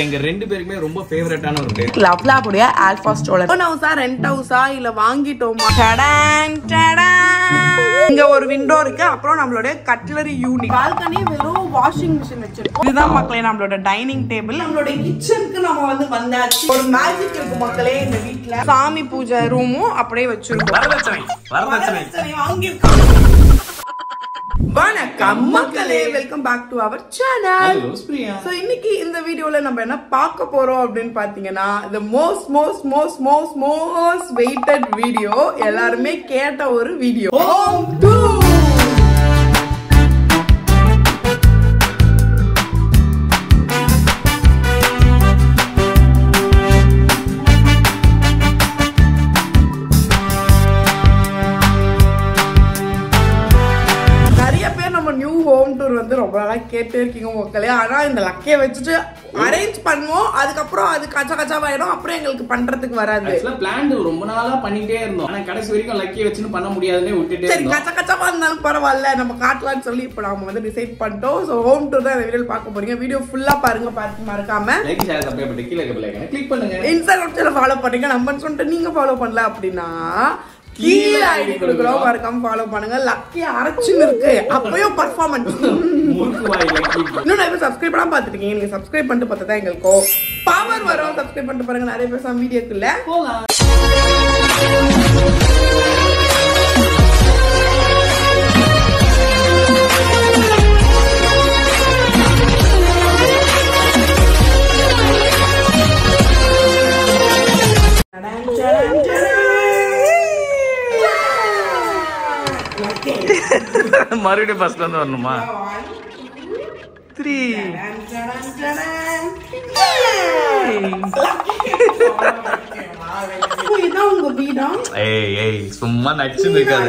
எங்க ரெண்டு பேருக்குமே ரொம்ப ஃபேவரட்டான ஒரு டே. லவ்லாபுடைய ஆல்பா ஸ்ட்ரோலர். ஓன் ஹவுஸா ரெண்ட் ஹவுஸா இல்ல வாங்கிட்டோமா? டடான் டடான். இங்க ஒரு விண்டோ இருக்கு. அப்புறம் நம்மளுடைய கட்லரி யூனிட். பால்கனி வெறும் வாஷிங் மிஷின் வச்சிருக்கோம். இதுதான் மக்களே நம்மளோட டைனிங் டேபிள். நம்மளோட கிச்சனுக்கு நம்ம வந்தாச்சு. ஒரு மேஜிக் இருக்கு மக்களே இந்த வீட்ல. சாமி பூஜை ரூமும் அப்படியே வச்சிருக்கோம். வரதட்சணை வாங்கிருக்கோம். வணக்கம் மக்களே, welcome back to our channel. So இன்னைக்கு இந்த வீடியோல நம்ம என்ன பார்க்க போறோம் அப்படின்னு பாத்தீங்கன்னா, the most வெயிட்டட் வீடியோ, எல்லாருமே கேட்ட ஒரு video, home tour. Home tour வந்து ரொம்ப நாளா கேட்டே இருக்கீங்க மக்களே. ஆனா இந்த லக்கைய வச்சுட்டு அரேஞ்ச் பண்ணுவோம், அதுக்கப்புறம் அது கச்சாவாயிடும், அப்புறம் எங்களுக்கு பண்றதுக்கு வராது. பிளான் ரொம்ப நாளா பண்ணிட்டே இருந்தோம், ஆனா கடைசி வரைக்கும் லக்கிய வச்சுன்னு பண்ண முடியாதுன்னு விட்டுட்டே இருந்தோம். சரி கச்சாவா இருந்தாலும் பரவாயில்ல, நம்ம காட்டலாம்னு சொல்லி இப்போ நாம வந்து டிசைட் பண்ணிட்டோம். ஸோ ஹோம் டூர் தான் இந்த வீடியோ பார்க்க போறீங்க. வீடியோ ஃபுல்லா பாருங்க, பார்த்து மறக்காம லைக் ஷேர் சப்ஸ்கிரைப் பண்ணி கீழ இருக்க பெல் ஐகானை கிளிக் பண்ணுங்க. இன்ஸ்டாகிராம் சேனல் ஃபாலோ பண்ணுங்க. நம்பர் சொல்லிட்டு நீங்க ஃபாலோ பண்ணல அப்படின்னா கீழே ஐடி கொடுக்குறோம், மறக்காம ஃபாலோ பண்ணுங்க. லக்கி அரைச்சுன்னு இருக்கு, அப்பயும் பர்ஃபார்மன்ஸ். இன்னும் நிறைய பேர் சப்ஸ்கிரைப் பண்ணாம பாத்துட்டீங்க. நீங்க சப்ஸ்கிரைப் பண்ணிட்டு பார்த்தா தான் எங்களுக்கு பவர் வரும். சப்ஸ்கிரைப் பண்ணிட்டு பாருங்க. நிறைய பேர் வீடியோக்குள்ள போலாம். மறுபடியும் ஃபர்ஸ்ட்ல இருந்து வரணுமா? 3 இதான் உங்க வீடா? ஏய் சும்மா நடிச்சு இருக்காத.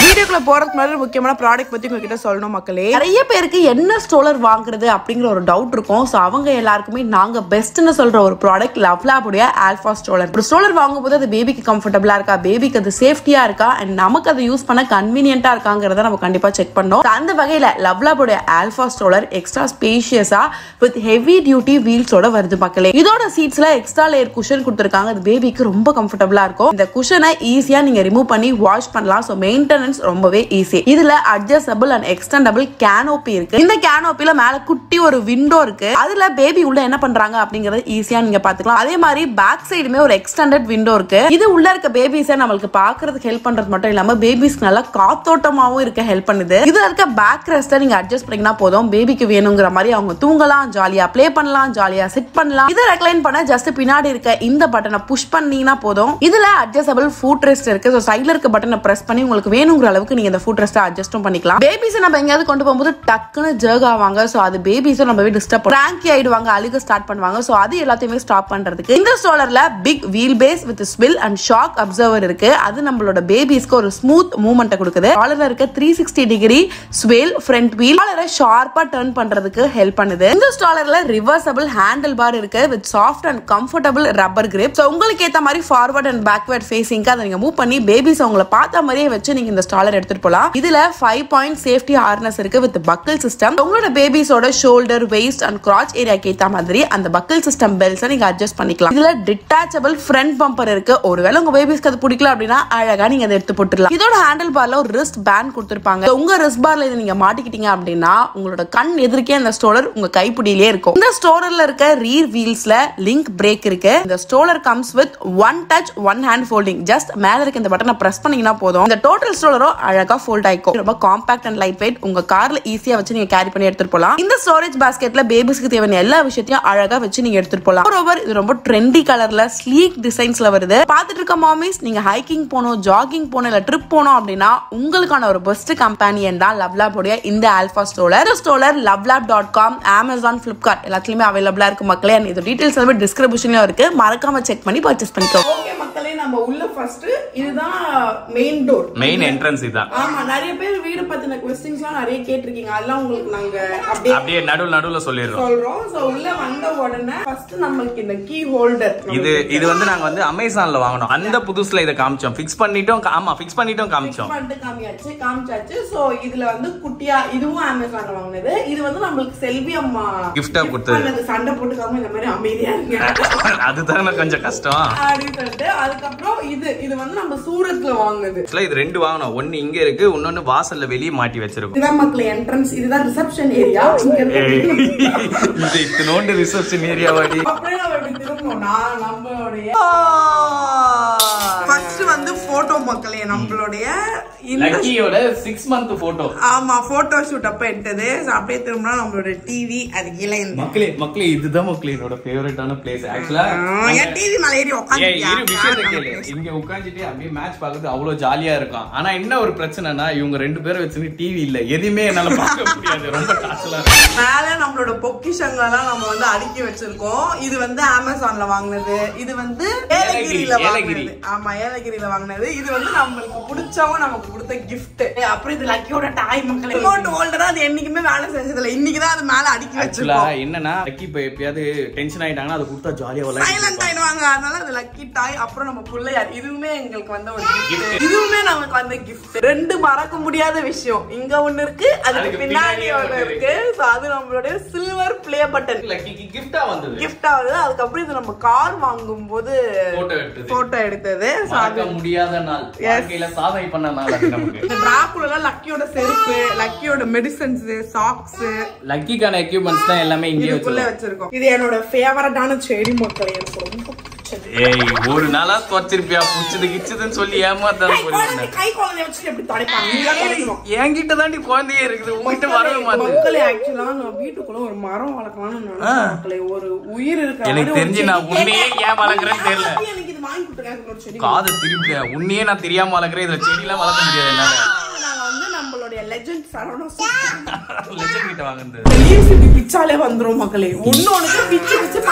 வீடியோக்குள்ள போறதுக்கு முன்னாடி முக்கியமான ப்ராடக்ட் பத்தி உங்ககிட்ட சொல்லணும் மக்களே. நிறைய பேருக்கு என்ன ஸ்ட்ரோலர் வாங்குறது அப்படிங்கிற ஒரு டவுட் இருக்கும். சோ அவங்க எல்லாருக்குமே நாங்க பெஸ்ட்னு சொல்ற ஒரு ப்ராடக்ட் லவ்லாபுடைய ஆல்பா ஸ்ட்ரோலர். ஒரு ஸ்ட்ரோலர் வாங்கும்போது அது பேபிக்கு கம்ஃபர்டபிளா இருக்கா, பேபிக்கு அது சேஃப்டியா இருக்கா, அண்ட் நமக்கு அதை யூஸ் பண்ண கன்வீனியன்ட்டா இருக்காங்கிறத நம்ம கண்டிப்பா செக் பண்ணோம். அந்த வகையில லவ்லாபுடைய ஆல்பா ஸ்ட்ரோலர் எக்ஸ்ட்ரா ஸ்பேஷியஸா வித் ஹெவி டியூட்டி வீல்ஸோட வருது மக்களே. இதோட சீட்ஸ்ல எக்ஸ்ட்ரா லேயர் குஷன் கொடுத்திருக்காங்க. அது பேபிக்கு ரொம்ப கம்ஃபர்டபிளா இருக்கும். இந்த குஷனை ஈஸியா நீங்க ரிமூவ் பண்ணி வாஷ் பண்ணலாம். சோ மெயின்டெனன்ஸ் ரொம்பவே ஈஸி. இதுல அட்ஜஸ்டபிள் அண்ட் எக்ஸ்டெண்டபிள் கேனோபி இருக்கு. இந்த கேனோபில மேல குட்டி ஒரு விண்டோ இருக்கு. அதுல பேபி உள்ள என்ன பண்றாங்க அப்படிங்கறது ஈஸியா நீங்க பாத்துக்கலாம். அதே மாதிரி பேக் சைடுமே ஒரு எக்ஸ்டெண்டட் விண்டோ இருக்கு. இது உள்ள இருக்க பேபிஸை நம்மளுக்கு பாக்குறதுக்கு ஹெல்ப் பண்றது மட்டும் இல்லாம பேபிஸ்க்கு நல்லா காத்தோட்டமாவும் இருக்க ஹெல்ப் பண்ணுது. இதுல இருக்க பேக் ரெஸ்ட்டை நீங்க அட்ஜஸ்ட் பண்ணீங்கன்னா போதும், பேபிக்கு வேணுங்கிற மாதிரி அவங்க தூங்கலாம், ஜாலியா ப்ளே பண்ணலாம், ஜாலியா சிட் பண்ணலாம். இதை ரெக்லைன் பண்ண ஜஸ்ட் பின்னாடி இருக்க இந்த பட்டனை புஷ் பண்ணீங்கன்னா போதும். இதுல அட்ஜஸ்டபிள் ஃபுட் ரெஸ்ட் இருக்கு. சோ சைடுல இருக்க பட்டனை பிரஸ் பண்ணி உங்களுக்கு வேணுங்கிற அளவுக்கு நீங்க இந்த ஃபுட் ரெஸ்ட்டை அட்ஜஸ்டும் பண்ணிக்கலாம். பேபிஸ் நம்ம எங்கயாவது கொண்டு போகும்போது டக்குன்னு ஜர்க் ஆவாங்க. சோ அது பேபிஸை ரொம்பவே டிஸ்டர்ப் பண்ணும், கிராங்கி ஆயிடுவாங்க, அழுக ஸ்டார்ட் பண்ணுவாங்க. சோ அது எல்லாத்தையுமே ஸ்டாப் பண்றதுக்கு இந்த ஸ்ட்ரோலர்ல big wheel base with swivel and shock absorber இருக்கு. அது நம்மளோட பேபிஸ்க்கு ஒரு ஸ்மூத் மூவ்மெண்ட் கொடுக்குது. ஸ்ட்ரோலர்ல இருக்க 360 டிகிரி ஸ்வேல் ஃப்ரண்ட் வீல் ஸ்ட்ரோலரை ஷார்ப்பா டர்ன் பண்றதுக்கு ஹெல்ப் பண்ணுது. இந்த ஸ்ட்ரோலர்ல ரிவர்சபிள் ஹேண்டில் பார் இருக்கு with soft and comfortable rubber grip. So உங்களுக்கு ஏத்த மாதிரி ஃபார்வர்ட் அண்ட் பேக்வர்ட் ஃபேசிங்க்கு அதை நீங்க மூவ் பண்ணி பேபிஸ் அவங்கள பார்த்த மாதிரியே வச்சு நீங்க இந்த ஸ்ட்ரோலர் எடுத்துட்டு போலாம். இதுல 5 பாயிண்ட் சேஃப்டி ஹார்னஸ் இருக்கு வித் பக்கிள் சிஸ்டம். உங்களோட பேபிஸோட ஷோல்டர், வெயிஸ்ட் அண்ட் கிராச் ஏரியாக்கு ஏத்த மாதிரி அந்த பக்கிள் சிஸ்டம் பெல்ட்ஸை நீங்க அட்ஜஸ்ட் பண்ணிக்கலாம். இதுல டிட்டாச்சபிள் ஃப்ரண்ட் பம்பர் இருக்கு. ஒருவேளை உங்க பேபிஸ்க்கு அது பிடிக்கல அப்படின்னா அழகா நீங்க அதை எடுத்து போட்டுடலாம். இதோட ஹேண்டில் பார்ல ஒரு ரிஸ்ட் பேண்ட் கொடுத்திருப்பாங்க. உங்க ரிஸ்ட் பார்ல இதை நீங்க மாட்டிக்கிட்டீங்க அப்படின்னா உங்களோட கண் எதிர்க்கே அந்த ஸ்ட்ரோலர் உங்க கைப்பிடியிலே இருக்கும். இந்த ஸ்ட்ரோலர்ல இருக்க ரீர் வீல்ஸ்ல லிங்க் பிரேக் இருக்கு. இந்த stroller comes with 1 touch 1 hand folding. Just மேல இருக்க இந்த பட்டனை பிரஸ் பண்ணீங்கன்னா போதும், இந்த டோட்டல் ஸ்ட்ரோலரும் அழகா ஃபோல்ட் ஆயிக்கும். ரொம்ப காம்பாக்ட் அண்ட் லைட் வெயிட். உங்க கார்ல ஈஸியா வச்சு நீங்க கேரி பண்ணி எடுத்துட்டு போலாம். இந்த ஸ்டோரேஜ் பாஸ்கெட்ல பேபிஸ்க்கு தேவையான எல்லா விஷயத்தையும் அழகா வச்சு நீங்க எடுத்துட்டு போலாம். மோரோவர் இது ரொம்ப ட்ரெண்டி கலர்ல ஸ்லீக் டிசைன்ஸ்ல வருது. பார்த்துட்டு இருக்க மாமிஸ், நீங்க ஹைக்கிங் போனோம், ஜாகிங் போனோம், இல்ல ட்ரிப் போனோம் அப்படின்னா உங்களுக்கான ஒரு பெஸ்ட் கம்பெனியன் தான் லவ்லாபுடைய இந்த ஆல்பா ஸ்ட்ரோலர். இந்த ஸ்ட்ரோலர் lovelab.com, Amazon, Flipkart எல்லாத்துலயுமே அவைலபிளா இருக்கு மக்களே. இந்த டீடைல்ஸ் எல்லாமே டிஸ்கிரிப்ஷன்லயும் இருக்கு, மறக்காம செக் பண்ணி பர்ச்சேஸ் பண்ணிக்கோ. ஓகே மக்களே, மக்களே நம்ம உள்ள ஃபர்ஸ்ட் இதுதான் மெயின் டோர், மெயின் என்ட்ரன்ஸ் இதான். ஆமா, நிறைய பேர் வீடு பத்தின क्वेश्चंसலாம் நிறைய கேட்டிருக்கீங்க. அதெல்லாம் உங்களுக்கு நாங்க அப்படியே நடுவுல சொல்றோம். சோ உள்ள வந்த உடனே ஃபர்ஸ்ட் நமக்கு இந்த கீ ஹோல்டர், இது வந்து நாங்க வந்து அமேசான்ல வாங்குனோம். அந்த புதுசுல இத காமிச்சோம், ஃபிக்ஸ் பண்ணிட்டோம். ஆமா, ஃபிக்ஸ் பண்ணிட்டோம், காமிச்சோம். காமிச்சாச்சு. சோ இதுல வந்து குட்டியா இதுவும் அமேசான்ல வாங்குனது. இது வந்து நமக்கு செல்வி அம்மா கிஃப்டா கொடுத்தது. சண்டை போட்டுக்காம இந்த மாதிரி அமைதியா இருங்க, அதுதானே கொஞ்சம் கஷ்டம் அப்படின்னு சொல்லிட்டு. அதுக்கப்புறம் இது வந்து நம்ம சூரத்ல வாங்குனது. இது ரெண்டு வாங்கணும். ஒன்னு இங்க இருக்கு, இன்னொன்னு வாசல்ல வெளியே மாட்டி வச்சிருக்கோம். இதான் மக்களே என்ட்ரன்ஸ். இதுதான் ரிசப்ஷன் ஏரியா. இது இத்தனோண்டு ரிசப்ஷன் ஏரியா வாடி. அப்படியே நம்ம இப்படி திரும்பணும். நம்மளுடைய ஃபர்ஸ்ட் வந்து போட்டோ மக்களே, நம்மளுடைய லக்கியோட 6 month போட்டோ. ஆமா, போட்டோ ஷூட் அப்ப எடுத்தது. அப்படியே திரும்பினா நம்மளோட டிவி. அது கீழே மக்களே இதுதான் மக்களே என்னோட ஃபேவரட்டான பிளேஸ். ஆக்சுவலா டிவி மேல ஏறி உட்கார்ந்து இங்க உட்கார்ந்துட்டு அப்படியே மேட்ச் பார்க்கிறது அவ்வளவு ஜாலியா இருக்கும். ஆனா என்ன ஒரு பிரச்சனைனா, இவங்க 2 பேரை வச்சுட்டு டிவி இல்ல, எதுவுமே என்னால பார்க்க முடியாது. ரொம்ப டார்ச்சலா இருக்கு. மேல நம்மளோட பொக்கிஷங்கள்லாம் நம்ம வந்து அடுக்கி வச்சிருக்கோம். இது வந்து அமேசான்ல வாங்குனது. இது வந்து ஏலகிரியில வாங்குனது. ஆமா, ஏலகிரியில வாங்குனது. இது வந்து நம்மளுக்கு பிடிச்சவங்க நமக்கு கொடுத்த கிஃப்ட். அப்புறம் இது லக்கியோட டாய் மக்களே. ரிமோட் ஹோல்டரா அது என்னைக்குமே வேலை செஞ்சதில்ல. இன்னைக்குதான் அது மேல அடுக்கி வச்சிருக்கோம். என்னன்னா லக்கி இப்ப எப்பயாவது டென்ஷன் ஆயிட்டாங்கன்னா அது கொடுத்தா ஜாலியா விளையாடுவாங்க, சைலண்ட் ஆயிடுவாங்க. அதனால அது லக்கி டாய். அப்புறம் நம்ம பிள்ளையார், இதுவுமே எங்களுக்கு வந்த ஒரு கிஃப்ட். இதுவுமே நமக்கு வந்த கிஃப்ட். 2 மறக்க முடியாத விஷயம். இங்க ஒண்ணு இருக்கு, அதுக்கு பின்னாடி ஒண்ணு இருக்கு. சோ அது நம்மளுடைய சில்வர் ப்ளே பட்டன் லக்கிக்கு கிஃப்டா வந்தது. அதுக்கப்புறம் இது நம்ம கார் வாங்கும் போது போட்டோ எடுத்தது. மறக்க முடியாத நாள், வாழ்க்கையில சாதனை பண்ண நாள் அது நமக்கு. இந்த டிராக்குலல லக்கியோட செருப்பு, லக்கியோட மெடிசன்ஸ், சாக்ஸ், லக்கிக்கான எக்யூப்மெண்ட்ஸ் தான் எல்லாமே இங்கே வச்சிருக்கோம். இது என்னோட ஃபேவரட்டான செடி மக்களே. எனக்கு ரொம்ப ஏய், ஒரு நாளா துவச்சிருப்பியா, புடிச்சது கிச்சதுன்னு சொல்லி ஏமாத்தாத போறீங்க. கை குழந்தைய வச்சு எப்படி தடைப்பாங்க? என்கிட்ட தாண்டி குழந்தையே இருக்குது, உங்ககிட்ட வரவே மாட்டேங்குது. மக்களே ஆக்சுவலா நான் வீட்டுக்குள்ள ஒரு மரம் வளர்க்கலாம்னு நினைச்சேன் மக்களே. ஒரு உயிர் இருக்கு. எனக்கு தெரிஞ்சு நான் உன்னையே ஏன் வளர்க்குறேன்னு தெரியல. எனக்கு இது வாங்கி கொடுத்துருக்காங்க செடி. காது திருப்பியா, உன்னையே நான் தெரியாம வளர்க்குறேன். இதுல செடி எல்லாம் வளர்க்க முடியாது என்னால. நாங்க வந்து நம்மளுடைய லெஜெண்ட் சரவணா லெஜெண்ட் கிட்ட வாங்குறது யூனிவர்சிட்டி பிச்சாலே வந்துரும் மக்களே. ஒண்ணொண்ணுக்கு பிச்சு பிச்சு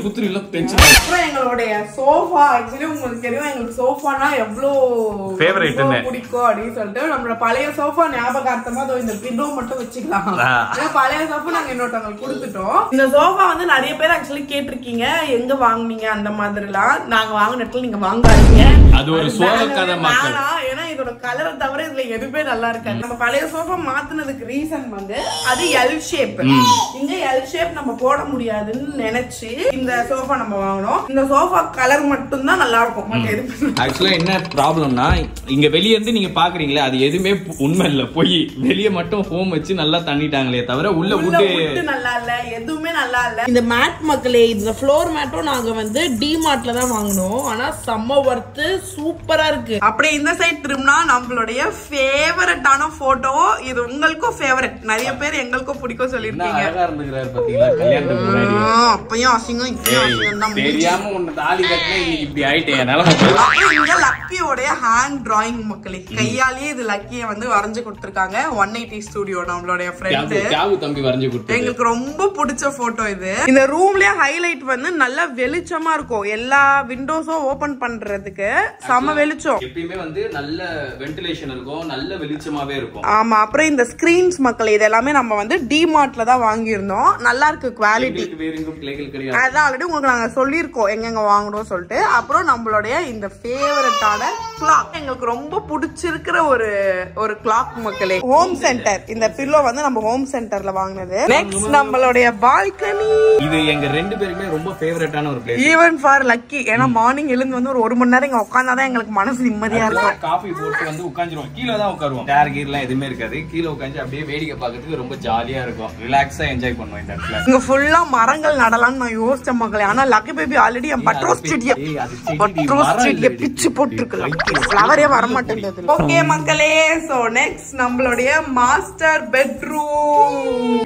புத்துரு இல்ல டென்ஷன். அப்புறம் எங்களுடைய சோஃபா, ஆக்சுவலி உங்களுக்கு தெரியும் எங்களுக்கு சோஃபானா எவ்வளவு ஃபேவரட் பிடிக்கும் அப்படின்னு சொல்லிட்டு நம்மளோட பழைய சோஃபா ஞாபகார்த்தமா இந்த பில்லோ மட்டும் வச்சுக்கலாம். பழைய சோஃபா நாங்க இன்னொருத்தவங்களுக்கு கொடுத்துட்டோம். இந்த சோஃபா வந்து நிறைய பேர் ஆக்சுவலி கேட்டிருக்கீங்க, எங்க வாங்குனீங்க அந்த மாதிரி எல்லாம். நாங்க வாங்கின இடத்துல நீங்க வாங்காதீங்க, அது ஒரு சோக கதை மக்கள். ஏன்னா இதோட கலரை தவிர இதுல எதுவுமே நல்லா இருக்காது. நம்ம பழைய சோஃபா மாத்துனதுக்கு ரீசன் வந்து அது எல் ஷேப். இங்க எல் ஷேப் நம்ம போட முடியாதுன்னு நினைச்சு இந்த சோஃபா நம்ம வாங்கணும். இந்த சோஃபா கலர் மட்டும் தான் நல்லா இருக்கும். ஆக்சுவலா என்ன ப்ராப்ளம்னா, இங்க வெளிய இருந்து நீங்க பாக்குறீங்களே அது எதுவுமே உண்மை இல்ல, போய் வெளிய மட்டும் ஹோம் வச்சு நல்லா தண்ணிட்டாங்களே தவிர உள்ள வுட் நல்லா இல்ல, எதுவுமே நல்லா இல்ல. இந்த மேட் மக்களே, இந்த ஃப்ளோர் மேட்டும் நாங்க வந்து டிமார்ட்ல தான் வாங்கணும். ஆனா செம்ம வர்த், சூப்பரா இருக்கு. அப்படியே இந்த சைடு திரும்பினா நம்மளுடைய ஃபேவரட்டான போட்டோ. இது உங்களுக்கும் ஃபேவரட், நிறைய பேர் எங்களுக்கும் பிடிக்கும் சொல்லிருக்கீங்க. அழகா இருந்துக்கிறாரு பாத்தீங்களா கல்யாணத்துக்கு முன்னாடி. அப்பயும் அசிங்கம் தான் தெரியாம உன்ன தாலி கட்டல இப்படி ஆயிட்டேன். இங்க லக்கியோட ஹேண்ட் டிராயிங் மக்களே, கையாலேயே இது லக்கிய வந்து வரைஞ்சு கொடுத்திருக்காங்க. 180 ஸ்டுடியோ நம்மளுடைய ஃப்ரெண்ட் தியாகு தம்பி வரைஞ்சு கொடுத்தாரு. எங்களுக்கு ரொம்ப பிடிச்ச போட்டோ இது. இந்த ரூம்லயே ஹைலைட் வந்து நல்ல வெளிச்சமா இருக்கும். எல்லா விண்டோஸும் ஓபன் பண்றதுக்கு செம வெளிச்சம். எப்பயுமே வந்து நல்ல வென்டிலேஷன் இருக்கும், நல்ல வெளிச்சமாவே இருக்கும். ஆமா. அப்புறம் இந்த ஸ்கிரீன்ஸ் மக்களே, இது எல்லாமே நம்ம வந்து டிமார்ட்ல தான் வாங்கி இருந்தோம். நல்லா இருக்கு குவாலிட்டி. அதான் ஆல்ரெடி உங்களுக்கு நாங்க சொல்லியிருக்கோம் எங்க வாங்கணும் சொல்லிட்டு. அப்புறம் நம்மளுடைய இந்த ஃபேவரட்டான கிளாக், எங்களுக்கு ரொம்ப பிடிச்சிருக்கிற ஒரு கிளாக் மக்களே. ஹோம் சென்டர், இந்த பில்லோ வந்து நம்ம ஹோம் சென்டர்ல வாங்கினது. நெக்ஸ்ட் நம்மளுடைய பால்கனி. இது எங்க 2 பேருக்குமே ரொம்ப ஃபேவரட்டான ஒரு பிளேஸ். Even for lucky. ஏன்னா மார்னிங் எழுந்து வந்து ஒரு 1 மணி நேரம் இங்க உட்கார்ந்தாதான் எங்களுக்கு மனசு நிம்மதியா இருக்கும். காஃபி போட்டு வந்து உட்கார்ந்துருவோம். கீழே தான் உட்காருவோம். டேர் கீர்லாம் எதுவுமே இருக்காது. கீழே உட்காந்து அப்படியே வேடிக்கை பார்க்கறதுக்கு ரொம்ப ஜாலியா இருக்கும். ரிலாக்ஸா என்ஜாய் பண்ணுவோம் இந்த இடத்துல. இங்க ஃபுல்லா மரங்கள் நடலாம்னு நான் யோசிச்ச மக்களே. ஆனா லக்கி பேபி ஆல்ரெடி பட்ரோஸ் செடியை பிச்சு போட்டுருக்கலாம். ஃப்ளவரே வர மாட்டேங்குது. ஓகே மக்களே, சோ நெக்ஸ்ட் நம்மளுடைய மாஸ்டர் பெட்ரூம்.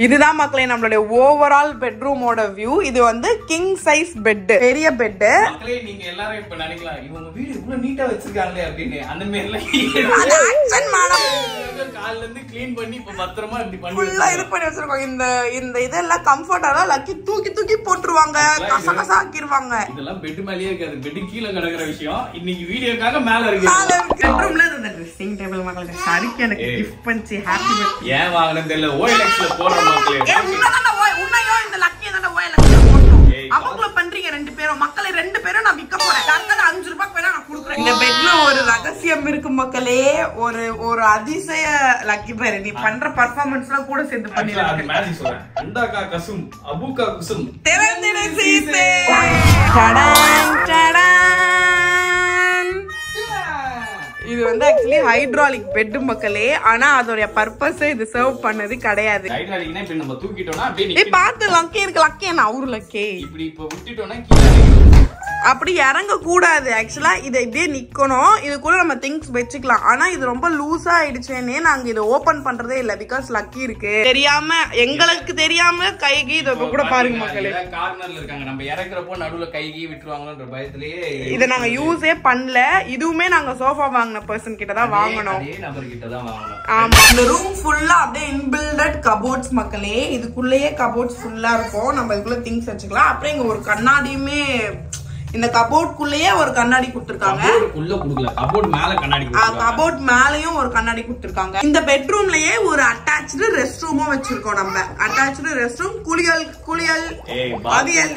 இதுதான் மக்களே நம்மளுடைய ஓவரால் பெட்ரூமோட வியூ. இது வந்து கிங் சைஸ் பெட், பெரிய பெட். மக்களே நீங்க எல்லாரும் இப்ப நினைக்கலாம் இவங்க வீடு இவ்வளவு நீட்டா வச்சிருக்காங்களே அப்படின்னு. அந்த மாதிரி வரைக்கும் கால்ல இருந்து க்ளீன் பண்ணி இப்ப பத்திரமா இப்படி பண்ணி ஃபுல்லா இது பண்ணி வச்சிருக்கோம். இந்த இதெல்லாம் கம்ஃபர்ட்டா லக்கி தூக்கி போட்டுருவாங்க, கசகசா ஆக்கிடுவாங்க. இதெல்லாம் பெட் மேலயே இருக்காது, பெட் கீழே கிடக்குற விஷயம். இன்னைக்கு வீடியோக்காக மேல இருக்கு. பெட்ரூம்ல இந்த ட்ரெஸ்ஸிங் டேபிள் மக்களுக்கு சரிக்கு எனக்கு கிஃப்ட் பண்ணி ஹாப்பி பர்த்டே. ஏன் வாங்குனது தெரியல, OLX-ல போடுற மக்களே. உன்னையோ இந்த லக்கி தான OLX-ல போட்டோம். அவங்கள பண்றீங்க ரெண்டு பேரும். மக்களே ரெண்டு பேரும் நான் விக்க போறேன். தரத்துல 5 ரூபாய் வேணா நான் கொடுக்குறேன். இந்த பெட்ல ஒரு ரகசியம் இருக்கு மக்களே. ஒரு அதிசய லக்கி பாரு, நீ பண்ற பெர்ஃபார்மன்ஸ்லாம் கூட சேர்ந்து பண்ணிடுறேன். அது மேஜிக் சொல்றேன். அண்டாகா கசும் அபுகா குசும் திறந்திட சீசே. டடான் டடான். இது வந்து ஆக்சுவலி ஹைட்ராலிக் பெட் மக்களே. ஆனா அதோட பர்பஸ் இது சர்வ் பண்ணது கிடையாது. ஹைட்ராலிக்னா இப்ப நம்ம தூக்கிட்டோம்னா அப்படியே பாத்து லக்கி இருக்கு. லக்கி என்ன அவரு லக்கி இப்படி இப்ப விட்டுட்டோம்னா கீழே அப்படி இறங்க கூடாது. ஆக்சுவலா இதை இப்படியே நிக்கணும். இது கூட நம்ம திங்ஸ் வச்சுக்கலாம். ஆனா இது ரொம்ப லூஸா ஆயிடுச்சேன்னே நாங்க இதை ஓபன் பண்றதே இல்ல. பிகாஸ் லக்கி இருக்கு தெரியாம, எங்களுக்கு தெரியாம கைகி இதை கூட பாருங்க மக்களே. கார்னர்ல இருக்காங்க, நம்ம இறக்குறப்போ நடுவுல கைகி விட்டுருவாங்களோன்ற பயத்திலேயே இதை நாங்க யூஸே பண்ணல. இதுவுமே நாங்க சோஃபா வாங்கின பர்சன் கிட்ட தான் வாங்கணும். அதே நபர் கிட்ட தான் வாங்கணும். ஆமா, இந்த ரூம் ஃபுல்லா அப்படியே இன்பில்டட் கபோர்ட்ஸ் மக்களே. இதுக்குள்ளேயே கபோர்ட்ஸ் ஃபுல்லா இருக்கும். நம்ம இதுக்குள்ள திங்ஸ் வச்சுக்கலாம். அப்புறம் இங்க ஒரு கண்ணாடியுமே, இந்த கபோர்ட்குள்ளேயே ஒரு கண்ணாடி கொடுத்திருக்காங்க. கபோர்டுக்குள்ள குடுக்கல, கபோர்ட் மேல கண்ணாடி கொடுத்திருக்காங்க. கபோர்ட் மேலயும் ஒரு கண்ணாடி கொடுத்திருக்காங்க. இந்த பெட்ரூம்லயே ஒரு அட்டாச்டு ரெஸ்ட் ரூமும் வச்சிருக்கோம். நம்ம அட்டாச்டு ரெஸ்ட் ரூம், குளியல் அவியல்.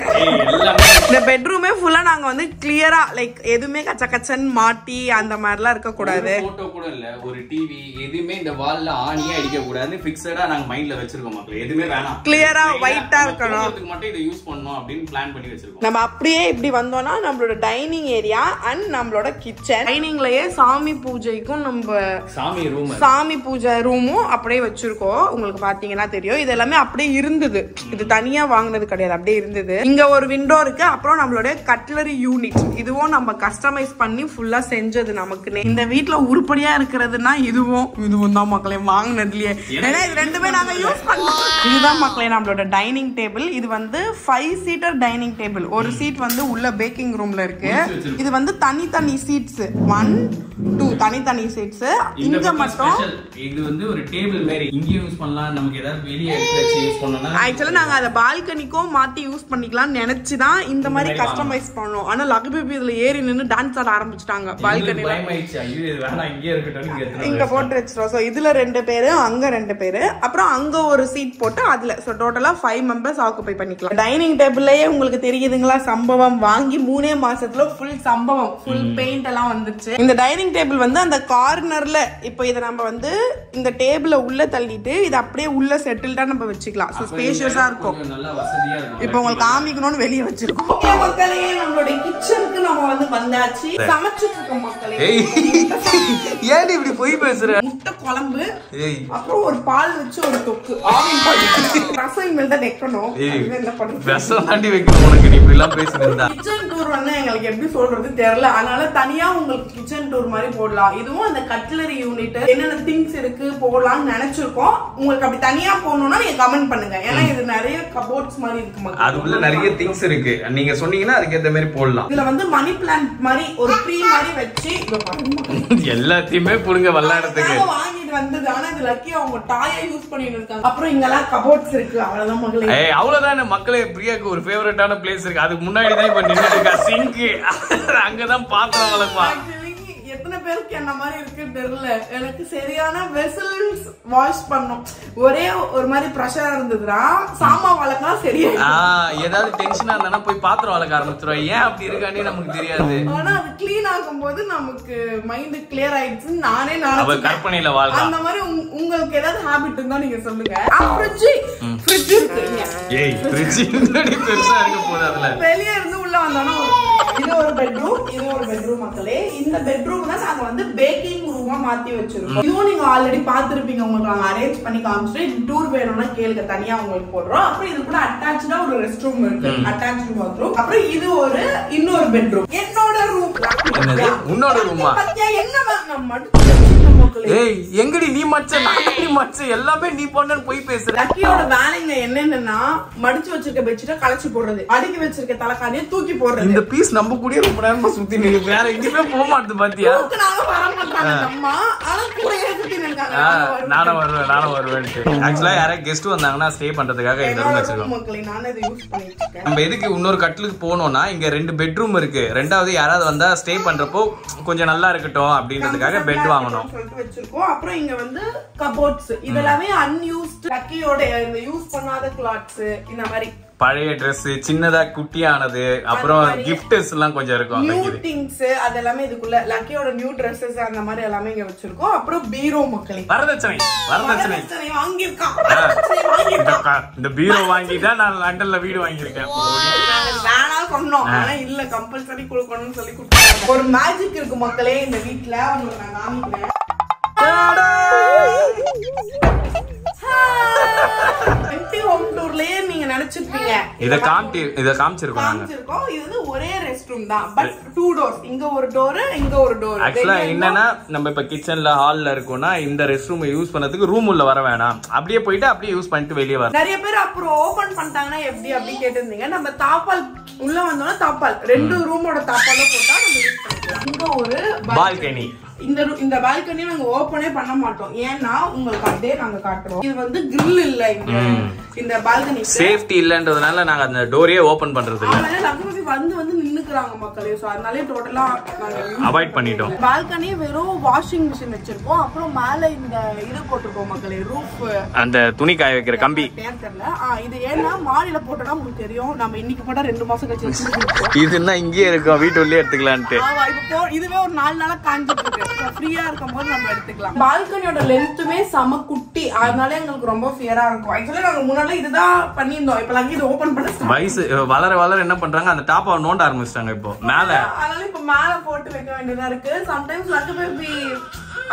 இந்த பெட்ரூமே ஃபுல்லா நாங்க வந்து கிளியரா லைக் எதுவுமே கச்சன்னு மாட்டி அந்த மாதிரிலாம் இருக்க கூடாது. போட்டோ கூட இல்ல, ஒரு டிவி எதுவுமே இந்த வால்ல ஆணியே அடிக்க கூடாது. ஃபிக்ஸடா நாங்க மைண்ட்ல வச்சிருக்கோம் மக்களே. எதுவுமே வேணாம், கிளியரா ஒயிட்டா இருக்கணும். அதுக்கு மட்டும் இதை யூஸ் பண்ணனும் அப்படின்னு பிளான் பண்ணி வச்சிருக்கோம். நம்ம அப்படியே இப்படி வந்தோம்னா நம்மளோட டைனிங் ஏரியா அண்ட் நம்மளோட கிச்சன். டைனிங்லயே சாமி பூஜைக்கும் நம்ம சாமி பூஜை ரூமும் அப்படியே வச்சிருக்கோம். உங்களுக்கு பாத்தீங்கன்னா தெரியும். இது எல்லாமே அப்படியே இருந்தது. இது தனியா வாங்கினது கிடையாது, அப்படியே இருந்தது. இங்க ஒரு விண்டோ இருக்கு. அப்புறம் நம்மளோட கட்லரி யூனிட், இதுவும் நம்ம கஸ்டமைஸ் பண்ணி ஃபுல்லா செஞ்சது நமக்கு. இந்த வீட்டுல உருப்படியா இருக்கிறதுனா இதுவும் தான் மக்களே வாங்கினதுலயே. ஏன்னா இது ரெண்டுமே நாங்க யூஸ் பண்ணோம். இதுதான் மக்களே நம்மளோட டைனிங் டேபிள். இது வந்து 5 சீட்டர் டைனிங் டேபிள். ஒரு சீட் வந்து உள்ள பேக்கிங் ரூம்ல இருக்கு. இது வந்து தனி சீட்ஸ், 1 2 தனி சீட்ஸ். இங்க மட்டும் இது வந்து ஒரு டேபிள் மாதிரி இங்க யூஸ் பண்ணலாம். நமக்கு ஏதாவது வெளிய எடுத்து யூஸ் பண்ணனும்னா एक्चुअली நாங்க அத பால்கனிக்கும் மாத்தி யூஸ் பண்ணிக்கலாம் நினைச்சு தான் இந்த மாதிரி கஸ்டமைஸ் பண்ணோம். ஆனா லக்கி பேபி இதுல ஏறி நின்னு டான்ஸ் ஆட ஆரம்பிச்சிட்டாங்க பால்கனில. பயமாயிச்சு, ஐயோ இது வேணா இங்கே இருக்கட்டும் இங்க போட்டு வச்சிரோம். சோ இதுல 2 பேரு, அங்க 2 பேரு, அப்புறம் அங்க ஒரு சீட் போட்டு அதுல சோ டோட்டலா 5 மெம்பர்ஸ் ஆக்குபை பண்ணிக்கலாம். டைனிங் டேபிள்லயே உங்களுக்கு தெரியுதுங்களா சம்பவம், வாங்கி 3 மாசத்துல ஃபுல் சம்பவம், ஃபுல் பெயிண்ட் எல்லாம் வந்துருச்சு. இந்த டைனிங் டேபிள் வந்து அந்த கார்னர்ல இப்போ இத நம்ம வந்து இந்த டேபிள உள்ள தள்ளிட்டு இத அப்படியே உள்ள செட்டில்டா நம்ம வச்சுக்கலாம். சோ ஸ்பேஷியஸா இருக்கும். நல்லா வசதியா இருக்கும். இப்போ உங்களுக்கு காமிக்கணும்னு வெளிய வச்சிருக்கோம். ஓகே மக்களே, நம்மளோட கிச்சனுக்கு நம்ம வந்து வந்தாச்சு. சமைச்சிட்டு இருக்கோம் மக்களே. ஏன் இப்படி போய் பேசுற? முட்டை குழம்பு, அப்புறம் ஒரு பால் வச்சு ஒரு தொக்கு, ஆவின் பால் ரசம் மேல தான் வைக்கணும். என்ன பண்றது, ரசம் தாண்டி வைக்கணும். உனக்கு நீ இப்படி எல்லாம் பேசுறதா? கிச்சன் டூர் வந்து எங்களுக்கு எப்படி சொல்றது தெரியல. அதனால தனியா உங்களுக்கு கிச்சன் டூர் மாதிரி போடலாம். இதுவும் அந்த கட்லரி யூனிட் என்னென்ன திங்ஸ் இருக்கு போடலாம்னு நினைச்சிருக்கோம். உங்களுக்கு அப்படி தனியா போகணும்னா நீங்க கமெண்ட் பண்ணுங்க. ஏன்னா இது நிறைய கபோர்ட்ஸ் மாதிரி இருக்கு, அதுக்குள்ள நிறைய திங்ஸ் இருக்கு. நீங்க சொன்னீங்கன்னா அதுக்கு ஏத்த மாதிரி போடலாம். இதுல வந்து மணி பிளான்ட் மாதிரி ஒரு ட்ரீ மாதிரி வச்சு எல்லாத்தையுமே புடுங்க விளையாடுறதுக்கு வாங்கிட்டு வந்தது. ஆனா இது லக்கி அவங்க டாயா யூஸ் பண்ணிட்டு இருக்காங்க. அப்புறம் இங்கெல்லாம் கபோர்ட்ஸ் இருக்கு. அவ்வளவுதான் மக்களே. அவ்வளவுதானே மக்களே. பிரியாக்கு ஒரு ஃபேவரட்டான பிளேஸ் இருக்கு. அதுக்கு முன்னாடி தான் இப்ப நின்னுட்டு இருக்கா சிங்க். அங்கதான் பாத்திரம் வளர்ப்பா. எத்தனை பேருக்கு என்ன மாதிரி இருக்கு தெரியல. எனக்கு சரியான வெசல்ஸ் வாஷ் பண்ணும். ஒரே ஒரு மாதிரி பிரஷரா இருந்ததுன்னா சாமா வளர்க்கா சரியா. ஏதாவது டென்ஷனா இருந்தா போய் பாத்திரம் வளர்க்க ஆரம்பிச்சிரும். ஏன் அப்படி இருக்கானே நமக்கு தெரியாது. ஆனா அது கிளீன் ஆகும் போது நமக்கு மைண்ட் கிளியர் ஆயிடுச்சு. நானே கற்பனையில வாழ்க்கை. அந்த மாதிரி உங்களுக்கு ஏதாவது ஹாபிட் இருந்தா நீங்க சொல்லுங்க. ஃப்ரிட்ஜ் இருக்கு. ஏய் ஃப்ரிட்ஜ் என்னடி பெருசா இருக்க போகுது அதுல. வெளிய இருந்து உள்ள வந்தானா இது ஒரு பெட்ரூம், இது ஒரு பெட்ரூம் மக்களே. இந்த பெட்ரூம் தான் நாங்க வந்து பேக்கிங் ரூமா மாத்தி வச்சிருக்கோம். இதுவும் நீங்க ஆல்ரெடி பாத்துருப்பீங்க. உங்களுக்கு நாங்க அரேஞ்ச் பண்ணி காமிச்சிட்டு டூர் வேணும்னா கேளுங்க, தனியா உங்களுக்கு போடுறோம். அப்புறம் இது கூட அட்டாச்சா ஒரு ரெஸ்ட் ரூம் இருக்கு, அட்டாச்டு பாத்ரூம். அப்புறம் இது ஒரு இன்னொரு பெட்ரூம். என்னோட ரூம். உன்னோட ரூமா? என்ன நம்ம மட்டும் ஏய் எங்கடி நீ மச்ச நீ மச்ச எல்லாமே நீ பண்ணன்னு போய் பேசுற. லக்கியோட வேலைங்க என்னன்னா மடிச்சு வச்சிருக்க பெட்ஷீட்டை கலச்சி போடுறது, அடுக்கி வச்சிருக்க தலைக்காணியை தூக்கி போடுறது. இந்த பீஸ் நம்ம கூட ரொம்ப நேரமா சுத்தி நின்னு வேற எங்கேயுமே போக மாட்டேது பாத்தியா? வர மாட்டாங்க அம்மா. ஆனா கூட நானும் வருவேன். ஆக்சுவலா யாராவது கெஸ்ட் வந்தாங்கன்னா ஸ்டே பண்றதுக்காக இந்த ரூம் வச்சிருக்கோம். நம்ம எதுக்கு இன்னொரு கட்டிலுக்கு போனோம்னா இங்க 2 பெட்ரூம் இருக்கு. ரெண்டாவது யாராவது வந்தா ஸ்டே பண்றப்போ கொஞ்சம் நல்லா இருக்கட்டும் அப்படின்றதுக்காக பெட் வாங்கணும் சொல்லிட்டு வச்சிருக்கோம். அப்புறம் இங்க வந்து கபோர்ட்ஸ் இதெல்லாமே அன்யூஸ்ட் லக்கியோட இந்த யூஸ் பண்ணாத கிளாத்ஸ் இந்த மாதிரி பழைய Dress சின்னதா குட்டியானது அப்புறம் கிஃப்ட்ஸ் எல்லாம் கொஞ்சம் இருக்கும். நியூ திங்ஸ் அதெல்லாம் இதுக்குள்ள லக்கியோட நியூ Dresses அந்த மாதிரி எல்லாமே இங்க வச்சிருக்கோம். அப்புறம் பீரோ மக்களே வரதட்சணை வாங்கியிருக்கான். இந்த பீரோ வாங்கிட்டா நான் லண்டன்ல வீடு வாங்கியிருக்கேன். வேணா சொன்னோம் ஆனா இல்ல கம்பல்சரி கொடுக்கணும்னு சொல்லி கொடுத்தாங்க. ஒரு மேஜிக் இருக்கு மக்களே இந்த வீட்ல உங்களுக்கு நான் காமிக்கிறேன். ஹோம் டூர்லயே நீங்க நினைச்சிருப்பீங்க இத காமிச்சிருக்கோம். இது வந்து ஒரே ரெஸ்ட் ரூம் தான் பட் 2 டோர்ஸ். இங்க ஒரு டோர் இங்க ஒரு டோர். ஆக்சுவலா என்னன்னா நம்ம இப்ப கிச்சன்ல ஹால்ல இருக்கோம்னா இந்த ரெஸ்ட் ரூம் யூஸ் பண்ணதுக்கு ரூம் உள்ள வர வேணாம். அப்படியே போயிட்டு அப்படியே யூஸ் பண்ணிட்டு வெளியே வர. நிறைய பேர் அப்புறம் ஓபன் பண்ணிட்டாங்கன்னா எப்படி அப்படி கேட்டிருந்தீங்க. நம்ம தாப்பால் உள்ள வந்தோம்னா தாப்பால் 2 ரூமோட தாப்பால போட்டா நம்ம யூஸ் பண்ணிக்கலாம். இங்க ஒரு பால்கனி. இந்த பால்கனி நாங்க ஓபனே பண்ண மாட்டோம். ஏன்னா உங்களுக்கு அப்படியே நாங்க காட்டுறோம். இது வந்து grill இல்ல இந்த பால்கனி சேஃப்டி இல்லன்றதுனால நாங்க அந்த டோரையே ஓபன் பண்றது இல்ல. அதனால லக்ஷ்மி வந்து நின்னுக்குறாங்க மக்களே. சோ அதனால டோட்டலா நாங்க அவாய்ட் பண்ணிட்டோம். பால்கனி வெறும் வாஷிங் மிஷின் வச்சிருக்கோம். அப்புறம் மேல இந்த இது போட்டுருக்கோம் மக்களே ரூஃப் அந்த துணி காய வைக்கிற கம்பி. பேர் தெரியல. இது ஏன்னா மாடியில போட்டா உங்களுக்கு தெரியும். நம்ம இன்னைக்கு போட்டா 2 மாசம் கழிச்சு வச்சிருக்கோம். இதுன்னா இங்கேயே இருக்கும் வீட்டு உள்ளே எடுத்துக்கலாம்னு. இப்போ இதுவே ஒரு 4 நாளா காஞ்சிட்டு இருக்கு. ஃப்ரீயா இருக்கும்போது நம்ம எடுத்துக்கலாம். பால்கனியோட லென்த்துமே சம குட்டி. அதனால எங்களுக்கு ரொம்ப ஃபியரா இருக்கும். ஆக்சுவலா நாங்க முன்னாடி இதுதான் பண்ணியிருந்தோம். இப்ப நாங்க இது ஓபன் பண்ண வயசு வளர என்ன பண்றாங்க அந்த டாப்பா நோண்ட ஆரம்பிச்சிட்டாங்க இப்போ மேல. அதனால இப்ப மேல போட்டு வைக்க வேண்டியதா இருக்கு. சம்டைம்ஸ் லக்கு பேபி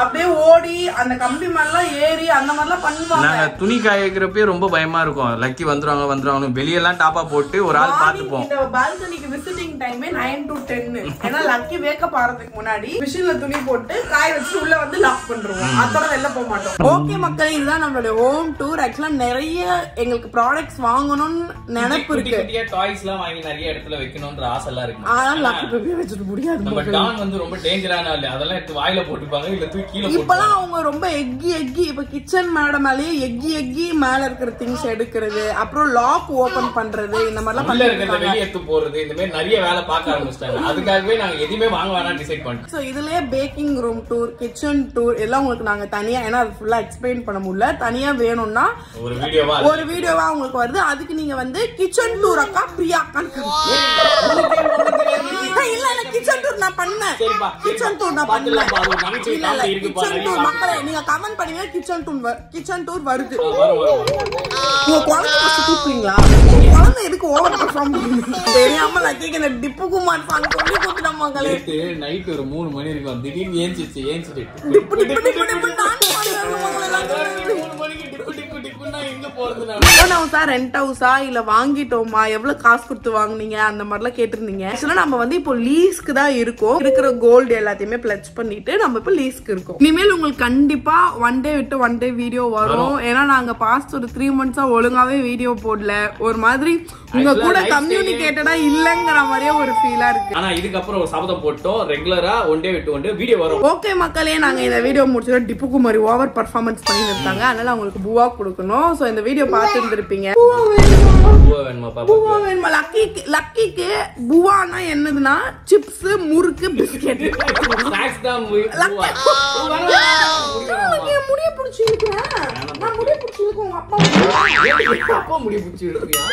அப்படியே ஓடி அந்த கம்பி மேல ஏறி அந்த மாதிரிலாம் பண்ணுவாங்க. நாங்க துணி காய வைக்கிறப்பே ரொம்ப பயமா இருக்கும். லக்கி வந்துருவாங்க வெளியெல்லாம் டாப்பா போட்டு ஒரு ஆள் பாத்துப்போம். இந்த பால்கனிக்கு விசிட்டிங் டைமே 9 to 10. ஏன்னா லக்கி வேக்கப் ஆறதுக்கு முன்னாடி மிஷின்ல துணி போட்டு காய வச்சு உள்ள வந்து லாக் பண்றோம். அதோட வெளில போக மாட்டோம். ஓகே மக்களே, இதுதான் நம்மளோட ஹோம் டூர். ஆக்சுவலா நிறைய எங்களுக்கு ப்ராடக்ட்ஸ் வாங்கணும்னு நினைப்பு இருக்கு. டாய்ஸ்லாம் வாங்கி நிறைய இடத்துல வைக்கணும்ன்ற ஆசை எல்லாம் இருக்கு. ஆனா லக்கி பேபி வச்சிட்டு முடியாது. நம்ம டான் வந்து ரொம்ப டேஞ்சரான ஆளு. அதெல்லாம் எடுத்து வாயில போட்டுப்பாங்க இல்ல இப்பெல்லாம் அவங்க ரொம்ப எக்கி இப்ப கிச்சன் மேலேயே எக்கி மேல இருக்கிற திங்ஸ் எடுக்கிறது, அப்புறம் லாக் ஓபன் பண்றது, இந்த மாதிரிலாம் வெளியே எடுத்து போறது, இந்த மாதிரி நிறைய வேலை பார்க்க ஆரம்பிச்சிட்டாங்க. அதுக்காகவே நாங்க எதுவுமே வாங்க வேணாம் டிசைட் பண்ணிட்டோம். சோ இதுலயே packing room tour, kitchen tour எல்லாம் உங்களுக்கு நாங்க தனியா, ஏன்னா அது ஃபுல்லா எக்ஸ்பிளைன் பண்ண முடியல, தனியா வேணும்னா ஒரு வீடியோவா உங்களுக்கு வருது. அதுக்கு நீங்க வந்து கிச்சன் டூர் அக்கா பிரியா இல்ல கிச்சன் டூர் நான் பண்ணேன். கிச்சன் டூர் நான் பண்ணேன். கிச்சன் டூர் மக்களே நீங்க கமெண்ட் பண்ணுங்க. கிச்சன் டூர் வருது. உங்க குழந்தை ஃபர்ஸ்ட் கூப்பிடுங்களா? குழந்தை எதுக்கு ஓவர் பெர்ஃபார்ம் பண்ணுங்க தெரியாம லக்கிக்கு இந்த டிப்பு குமார் சாங் சொல்லி கூப்பிட்டோம் மக்களே. நைட் ஒரு 3 மணி இருக்கும். திடீர்னு ஏஞ்சிட்டு டிப்பு டிப்பு டிப்பு டான்ஸ் பண்ணுவாங்க மக்களே. 3 மணிக்கு டிப்பு டிப்பு டிப்புன்னா எங்க போறது? நான் சார் ரெண்ட் ஹவுஸா இல்ல வாங்கிட்டோமா, எவ்வளவு காசு கொடுத்து வாங்குனீங்க அந்த மாதிரிலாம் கேட்டிருந்தீங்க. ஆக்சுவலா நம்ம வந்து இப்போ லீஸ்க்கு தான் இருக்கோம். இருக்கிற கோல்டு எல்லாத்தையுமே பிளட்ஜ் பண்ணிட்டு நம்ம இப்போ லீஸ்க்கு இருக்கோம். இனிமேல் உங்களுக்கு கண்டிப்பா 1 டே விட்டு 1 டே வீடியோ வரும். ஏன்னா நாங்க பாஸ்ட் ஒரு 3 மந்த்ஸா ஒழுங்காவே வீடியோ போடல. ஒரு மாதிரி உங்க கூட கம்யூனிகேட்டடா இல்லங்கிற மாதிரியே ஒரு ஃபீலா இருக்கு. ஆனா இதுக்கப்புறம் ஒரு சபதம் போட்டோம், ரெகுலரா 1 டே விட்டு 1 டே வீடியோ வரும். ஓகே மக்களே, நாங்க இந்த வீடியோ முடிச்சோம். டிப்பு குமாரி ஓவர் பெர்ஃபார்மன்ஸ் பண்ணி இருக்காங்க. அதனால அவங்களுக்கு பூவா கொடுக்கணும். சோ இந்த வீடியோ பார்த்து இருந்திருப்பீங்க. லக்கிக்கு புவானா என்னதுன்னா சிப்ஸ், முறுக்கு, பிஸ்கெட்.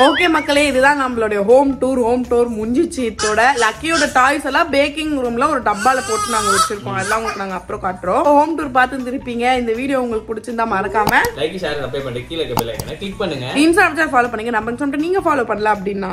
ஓகே மக்களே, இதுதான் நம்மளுடைய ஹோம் டூர் முடிஞ்சிச்சு. இதோட லக்கியோட டாய்ஸ் எல்லாம் பேக்கிங் ரூம்ல ஒரு டப்பால போட்டு நாங்க வச்சிருக்கோம். அதெல்லாம் உங்களுக்கு நாங்க அப்புறம் காட்டுறோம். ஹோம் டூர் பார்த்து திருப்பீங்க. இந்த வீடியோ உங்களுக்கு பிடிச்சிருந்தா மறக்காம லைக், ஷேர், சப்ஸ்கிரைப் பண்ணி கீழ இருக்க பெல் ஐகானை கிளிக் பண்ணுங்க. இன்ஸ்டாகிராம் ஃபாலோ பண்ணுங்க. நம்ம சொல்லிட்டு நீங்க ஃபாலோ பண்ணல அப்படின்னா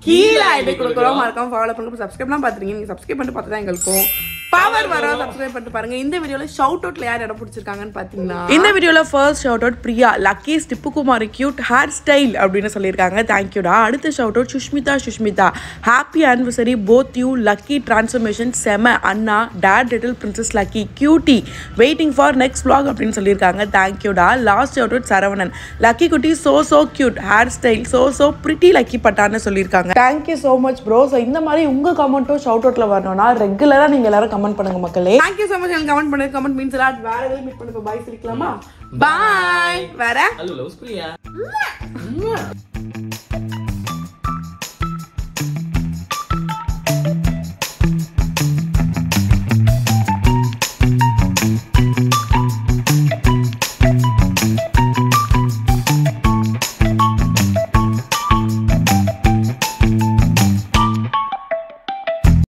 கீழே ஐடி கொடுக்குறோம். மறக்காம ஃபாலோ பண்ணுங்க. சப்ஸ்கிரைப்லாம் பாத்துறீங்க. நீங்க சப்ஸ்கிரைப் பண்ணிட்டு பார்த்தா தான் எங்களுக்கும் பவர் வர. சப்ஸ்கிரைப் பண்ணிட்டு பாருங்க. இந்த வீடியோல ஷவுட் அவுட்ல யார் இடம் பிடிச்சிருக்காங்கன்னு பாத்தீங்கன்னா, இந்த வீடியோல first shout out Priya, lucky டிப்புகுமாரி கியூட் ஹேர் ஸ்டைல் அப்படின்னு சொல்லியிருக்காங்க. தேங்க்யூடா. அடுத்த shout out Sushmita, happy anniversary both you, lucky transformation செம அண்ணா, that little princess lucky cutie, waiting for next vlog அப்படின்னு சொல்லியிருக்காங்க. தேங்க்யூடா. Last shout out Saravanan, lucky குட்டி so cute, hair style so pretty lucky பட்டான்னு சொல்லியிருக்காங்க. Thank you so much bro. So இந்த மாதிரி உங்க கமெண்ட்டும் ஷவுட் அவுட்ல வரணும்னா ரெகுலரா நீங்க எல்லாரும் கமெண்ட் பண்ணுங்க மக்களே. Thank you so much. Comment பண்ணுங்க. Comment means a lot. வேற எதுவும் மீட் பண்ணி பை சொல்லிக்கலாமா? பை. வேற ஹலோ லவ்ஸ் பிரியா.